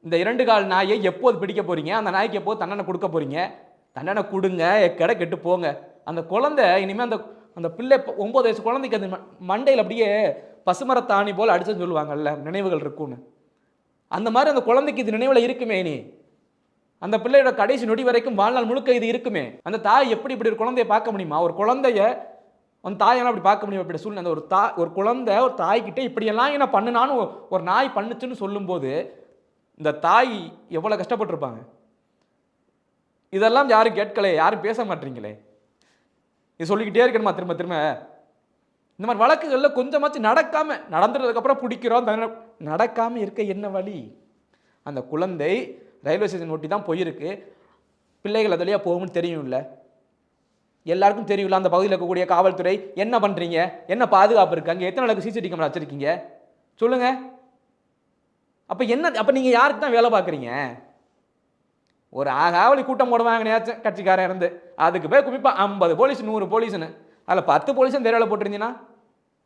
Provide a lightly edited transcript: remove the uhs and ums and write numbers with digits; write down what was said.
இந்த 2 கால் நாயை எப்போது பிடிக்க போறீங்க? அந்த நாய்க்கு எப்போது தண்டனை கொடுக்க போறீங்க? தண்டனை கொடுங்க, எக்கட கெட்டு போங்க. அந்த குழந்தை இனிமே அந்த அந்த பிள்ளை 9 வயசு குழந்தைக்கு அது மண்டையில் அப்படியே பசுமரத்தாணி போல் அடிச்சுன்னு சொல்லுவாங்கல்ல, நினைவுகள் இருக்கும்னு. அந்த மாதிரி அந்த குழந்தைக்கு இது நினைவில் இருக்குமே. இனி அந்த பிள்ளையோட கடைசி நொடி வரைக்கும் வாழ்நாள் முழுக்க இது இருக்குமே. அந்த தாய் எப்படி இப்படி ஒரு குழந்தைய பார்க்க முடியுமா? ஒரு குழந்தைய அந்த தாயெல்லாம் அப்படி பார்க்க முடியும்? அப்படி சூழ்நிலை ஒரு குழந்தை ஒரு தாய்கிட்ட இப்படியெல்லாம் என்ன பண்ணுனான்னு ஒரு நாய் பண்ணுச்சுன்னு சொல்லும்போது இந்த தாய் எவ்வளவு கஷ்டப்பட்டிருப்பாங்க. இதெல்லாம் யாரும் கேட்கல, யாரும் பேச மாட்டீங்களே. இது சொல்லிக்கிட்டே இருக்கணுமா திரும்ப திரும்ப? இந்த மாதிரி வழக்குகள்ல கொஞ்சமாச்சும் நடக்காம, நடந்துறதுக்கு அப்புறம் பிடிக்கிறோம், நடக்காம இருக்க என்ன வழி? அந்த குழந்தை ரயில்வே ஸ்டேஷன் ஒட்டி தான் போயிருக்கு. பிள்ளைகள் அதிலேயே போகும்னு தெரியும்ல, எல்லாருக்கும் தெரியும்ல. அந்த பகுதியில் இருக்கக்கூடிய காவல்துறை என்ன பண்றீங்க? என்ன பாதுகாப்பு இருக்கு? அங்கே எத்தனை அளவுக்கு சிசிடிவி கேமரா வச்சிருக்கீங்க சொல்லுங்க. அப்ப என்ன, அப்ப நீங்க யாருக்கு தான் வேலை பார்க்குறீங்க? ஒரு காவலி கூட்டம் போடுவாங்க கட்சிக்காரன் இருந்து, அதுக்கு போய் குமிப்பா 50 போலீஸ் 100 போலீஸ்னு. அதில் 10 போலீஸும் வேலை போட்டிருந்தீங்கன்னா